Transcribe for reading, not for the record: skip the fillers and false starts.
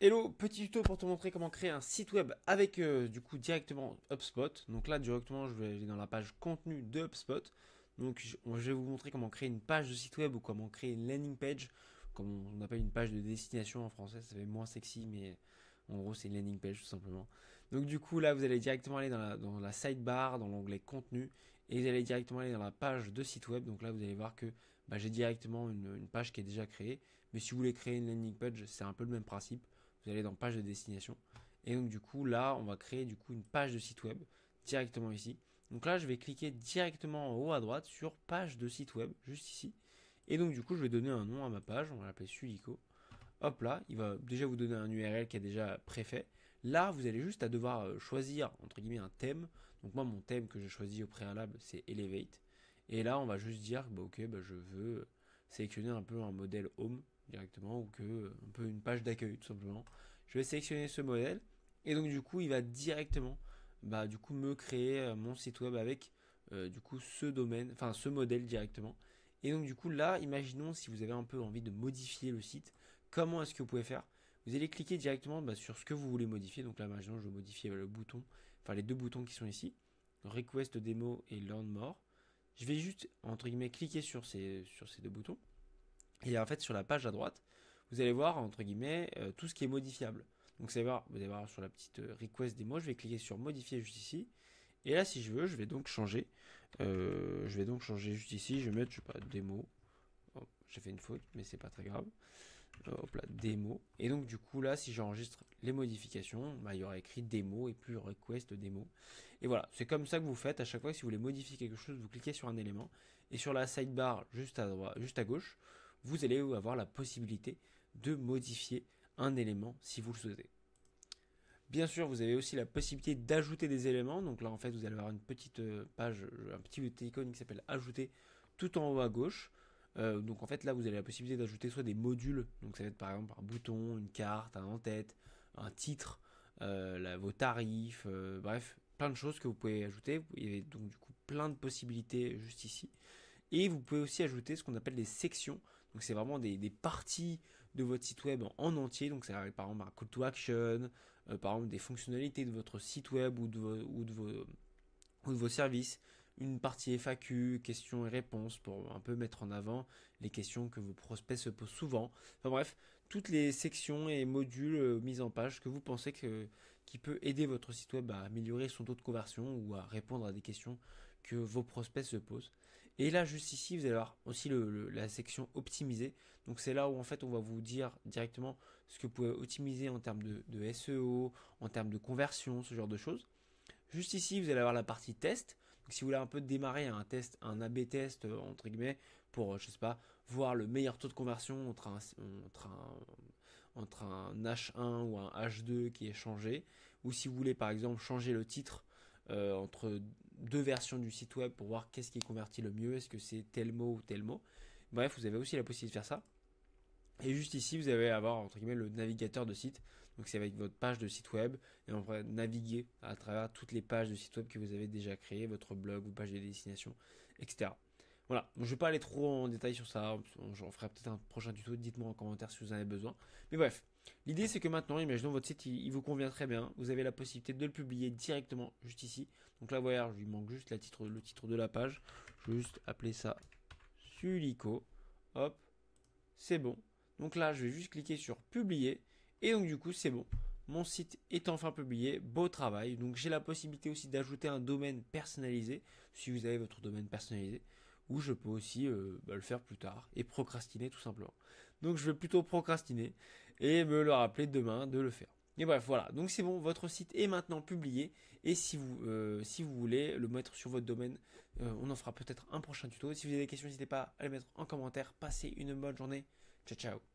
Hello, petit tuto pour te montrer comment créer un site web avec du coup directement HubSpot. Donc là directement je vais aller dans la page contenu de HubSpot. Donc je vais vous montrer comment créer une page de site web ou comment créer une landing page, comme on appelle une page de destination en français, ça fait moins sexy mais en gros c'est une landing page tout simplement. Donc du coup là vous allez directement aller dans la sidebar, dans l'onglet contenu et vous allez directement aller dans la page de site web. Donc là vous allez voir que j'ai directement une page qui est déjà créée. Mais si vous voulez créer une landing page c'est un peu le même principe. Vous allez dans page de destination et donc du coup là on va créer du coup une page de site web directement ici. Donc là je vais cliquer directement en haut à droite sur page de site web juste ici et donc du coup je vais donner un nom à ma page, on va l'appeler Sulico. Hop là, il va déjà vous donner un URL qui est déjà préfet. Là vous allez juste à devoir choisir entre guillemets un thème. Donc moi mon thème que j'ai choisi au préalable c'est Elevate et là on va juste dire ok je veux sélectionner un peu un modèle home directement ou que un peu une page d'accueil tout simplement. Je vais sélectionner ce modèle et donc du coup il va directement du coup me créer mon site web avec du coup ce domaine, enfin ce modèle directement. Et donc du coup là, imaginons si vous avez un peu envie de modifier le site, comment est-ce que vous pouvez faire? Vous allez cliquer directement sur ce que vous voulez modifier. Donc là, imaginons je veux modifier le bouton, enfin les deux boutons qui sont ici, Request Demo et Learn More. Je vais juste entre guillemets cliquer sur ces deux boutons. Et en fait, sur la page à droite, vous allez voir, entre guillemets, tout ce qui est modifiable. Donc vous allez voir sur la petite request démo, je vais cliquer sur modifier juste ici. Et là, si je veux, je vais donc changer. Juste ici, je vais mettre, je sais pas, démo. Oh, j'ai fait une faute, mais c'est pas très grave. Hop là, démo. Et donc, du coup, là, si j'enregistre les modifications, il y aura écrit démo et plus request démo. Et voilà, c'est comme ça que vous faites à chaque fois que si vous voulez modifier quelque chose, vous cliquez sur un élément. Et sur la sidebar, juste à droite, juste à gauche, vous allez avoir la possibilité de modifier un élément si vous le souhaitez. Bien sûr, vous avez aussi la possibilité d'ajouter des éléments. Donc là, en fait, vous allez avoir une petite page, un petit icône qui s'appelle Ajouter tout en haut à gauche. Donc en fait, là, vous avez la possibilité d'ajouter soit des modules. Donc ça va être par exemple un bouton, une carte, un en-tête, un titre, vos tarifs, bref, plein de choses que vous pouvez ajouter. Il y a donc du coup plein de possibilités juste ici. Et vous pouvez aussi ajouter ce qu'on appelle des sections. Donc c'est vraiment des parties de votre site web en entier. Donc c'est par exemple un call to action, par exemple des fonctionnalités de votre site web ou de vos services, une partie FAQ, questions et réponses pour un peu mettre en avant les questions que vos prospects se posent souvent. Enfin bref, toutes les sections et modules mis en page que vous pensez qui peut aider votre site web à améliorer son taux de conversion ou à répondre à des questions que vos prospects se posent. Et là, juste ici, vous allez avoir aussi la section optimiser. Donc c'est là où en fait on va vous dire directement ce que vous pouvez optimiser en termes de SEO, en termes de conversion, ce genre de choses. Juste ici, vous allez avoir la partie test. Donc si vous voulez un peu démarrer un test, un A/B test entre guillemets pour je sais pas voir le meilleur taux de conversion entre un H1 ou un H2 qui est changé, ou si vous voulez par exemple changer le titre entre deux versions du site web pour voir qu'est-ce qui convertit le mieux, est-ce que c'est tel mot ou tel mot. Bref, vous avez aussi la possibilité de faire ça. Et juste ici, vous allez avoir entre guillemets le navigateur de site. Donc c'est avec votre page de site web et on va naviguer à travers toutes les pages de site web que vous avez déjà créées, votre blog, vos pages de destination, etc. Voilà, donc, je ne vais pas aller trop en détail sur ça, j'en ferai peut-être un prochain tuto, dites-moi en commentaire si vous en avez besoin. Mais bref, l'idée c'est que maintenant, imaginons votre site, il vous convient très bien, vous avez la possibilité de le publier directement juste ici. Donc là, voilà, je lui manque juste le titre de la page, je vais juste appeler ça Sulico, hop, c'est bon. Donc là, je vais juste cliquer sur publier. Et donc du coup, c'est bon. Mon site est enfin publié. Beau travail. Donc j'ai la possibilité aussi d'ajouter un domaine personnalisé. Si vous avez votre domaine personnalisé. Ou je peux aussi le faire plus tard. Et procrastiner tout simplement. Donc je vais plutôt procrastiner. Et me le rappeler demain de le faire. Et bref, voilà. Donc c'est bon. Votre site est maintenant publié. Et si vous voulez le mettre sur votre domaine, on en fera peut-être un prochain tuto. Si vous avez des questions, n'hésitez pas à les mettre en commentaire. Passez une bonne journée. Ciao, ciao.